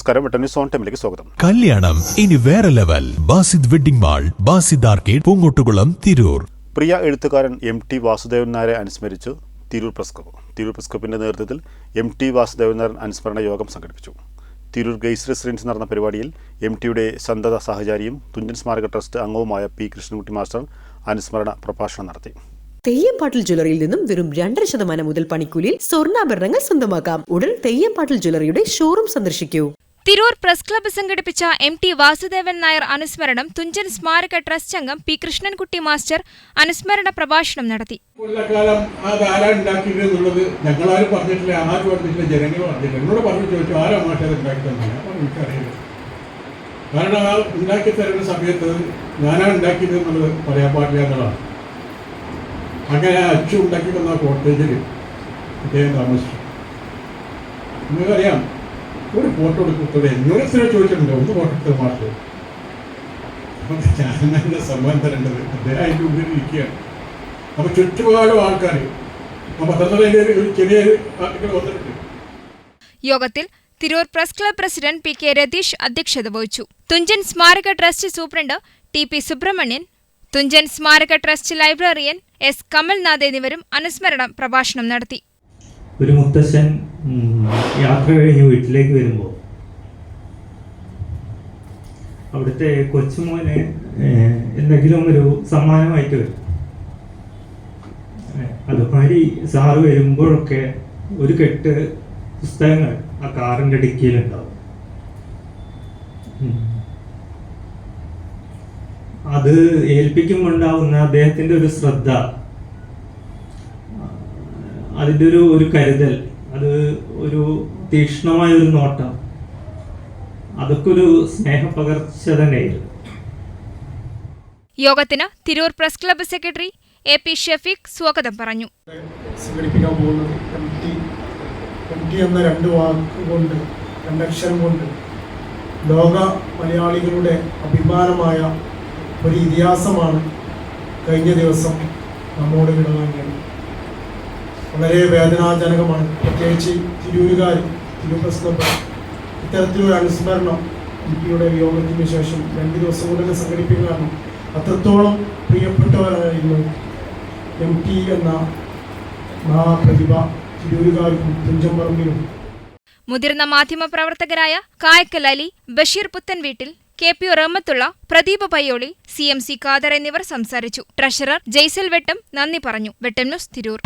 നമസ്കാരം. വെട്ടന്യൂസ് ഓൺ ടൈമിലേക്ക് സ്വാഗതം. കല്യാണം ഇനി വേറെ level. Basid wedding mall, Basid arcade, Poongottukulam, Tirur. പ്രിയ എഴുത്തുകാരൻ MT വാസുദേവൻ നായരെ അനുസ്മരിച്ചു Tirur press club. Tirur press ക്ലബ്ബിന്റെ നേതൃത്വത്തിൽ MT വാസുദേവൻ നായർ അനുസ്മരണ യോഗം സംഘടിപ്പിച്ചു. തിരൂർ ഗെയ്സ് റെസിഡൻസ് നടന്ന പരിപാടിയിൽ MTയുടെ സന്തത സഹചാരിയും തുഞ്ചൻ സ്മാരക ട്രസ്റ്റ് അംഗവുമായ P. കൃഷ്ണൻകുട്ടി മാസ്റ്റർ അനുസ്മരണ പ്രഭാഷണം നടത്തി. തെയ്യംപാട്ടിൽ ജ്വല്ലറിയിൽ നിന്നും വെറും 2% മുതൽ പണിക്കൂലിയിൽ സ്വർണ്ണാഭരണങ്ങൾ സ്വന്തമാക്കാം. ഉടൻ തെയ്യംപാട്ടിൽ ജ്വല്ലറിയുടെ ഷോറൂം സന്ദർശിക്കൂ. തിരൂർ പ്രസ് ക്ലബ്ബ് സംഘടിപ്പിച്ച MT വാസുദേവൻ നായർ അനുസ്മരണം തുഞ്ചൻ സ്മാരക ട്രസ്റ്റ് അംഗം P. കൃഷ്ണൻകുട്ടി മാസ്റ്റർ അനുസ്മരണ പ്രഭാഷണം നടത്തി. കൊല്ലക്കാലം ഉണ്ടാക്കിയിട്ടുള്ളത് ഞങ്ങളാരും പറഞ്ഞിട്ടില്ല, ആരും പറഞ്ഞിട്ടില്ല, ജനങ്ങൾ പറഞ്ഞിട്ടില്ല. എന്നോട് പറഞ്ഞു ചോദിച്ചു ആരാ മാഷ് ഉണ്ടാക്കി തന്നെ. അപ്പോൾ എനിക്കറിയില്ല. കാരണം ആ ഉണ്ടാക്കി തരുന്ന സമയത്ത് ഞാനാണ് ഉണ്ടാക്കിയത് എന്നുള്ളത് പറയാൻ പാടില്ല എന്നുള്ളതാണ്. അങ്ങനെ അച്ചു ഉണ്ടാക്കി തന്ന കോട്ടേജിൽ അദ്ദേഹം താമസിച്ചു. നിങ്ങൾക്കറിയാം, ഒരു ഫോട്ടോ എടുക്കത്തോടെ ന്യൂനസിനെ ചോദിച്ചിട്ടുണ്ട്, ഒന്ന് ഫോട്ടോ എടുത്തത് മാഷ്. ഞാൻ സമ്മാനം തരേണ്ടത് അദ്ദേഹം അതിൻ്റെ ഉള്ളിൽ ഇരിക്കുകയാണ്. അപ്പോൾ ചുറ്റുപാടും ആൾക്കാർ പത്രത്തിലെ ഒരു ചെറിയ ആർട്ടിക്കൽ വന്നിട്ടുണ്ട്. യോഗത്തിൽ Tirur press club president PK Ratheesh അധ്യക്ഷത വഹിച്ചു. തുഞ്ചൻ സ്മാരക trust superintendent TP Subramanian, Thunchan സ്മാരക ട്രസ്റ്റ് ലൈബ്രറിയൻ S. കമൽനാഥ് എന്നിവരും അനുസ്മരണ പ്രഭാഷണം നടത്തി. ഒരു മുത്തശ്ശൻ യാത്ര കഴിഞ്ഞ് വീട്ടിലേക്ക് വരുമ്പോൾ അവിടുത്തെ കൊച്ചുമോന് എന്തെങ്കിലും ഒരു സമ്മാനമായിട്ട് വരും. അതുമാതിരി സാറ് വരുമ്പോഴൊക്കെ ഒരു കെട്ട് പുസ്തകങ്ങൾ ആ കാറിൻ്റെ ഡിക്കിയിലുണ്ടാവും. അത് ഏൽപ്പിക്കുമ്പോണ്ടാവുന്ന അദ്ദേഹത്തിൻ്റെ ഒരു ശ്രദ്ധ, അതിൻ്റെ ഒരു കരുതൽ, അത് ഒരു തീക്ഷ്ണമായൊരു നോട്ടം, അതൊക്കെ ഒരു സ്നേഹപകർച്ച തന്നെയായിരുന്നു. യോഗത്തിന് Tirur press club secretary AP Shafeeq സ്വാഗതം പറഞ്ഞു. സംഘടിപ്പിക്കാൻ പോകുന്നത് MT എന്ന രണ്ടക്ഷരം കൊണ്ട് ലോക മലയാളികളുടെ അഭിമാനമായ ഒരു ഇതിഹാസമാണ് കഴിഞ്ഞ ദിവസം നമ്മോട് വിടവാങ്ങിയത്. വളരെ വേദനാജനകമാണ്. പ്രത്യേകിച്ച് തിരൂരുകാർ, തിരൂർ പ്രസ് ക്ലബ്ബ് ഇത്തരത്തിലൊരു അനുസ്മരണം MTയുടെ വിയോഗത്തിന് ശേഷം 2 ദിവസം കൊണ്ട് സംഘടിപ്പിക്കുകയാണ്. അത്രത്തോളം പ്രിയപ്പെട്ടവരായിരുന്നു MT എന്ന മഹാപ്രതിഭ തിരൂരുകാർക്കും തുഞ്ചൻപറമ്പിലും. മുതിർന്ന മാധ്യമപ്രവർത്തകരായ കായക്കൽ അലി, ബഷീർ പുത്തൻവീട്ടിൽ, KP റഹ്മത്തുള്ള, പ്രദീപ് പയ്യോളി, CMC ഖാദർ എന്നിവർ സംസാരിച്ചു. ട്രഷറർ ജയ്സൽ വെട്ടം നന്ദി പറഞ്ഞു. വെട്ടം ന്യൂസ്, തിരൂർ.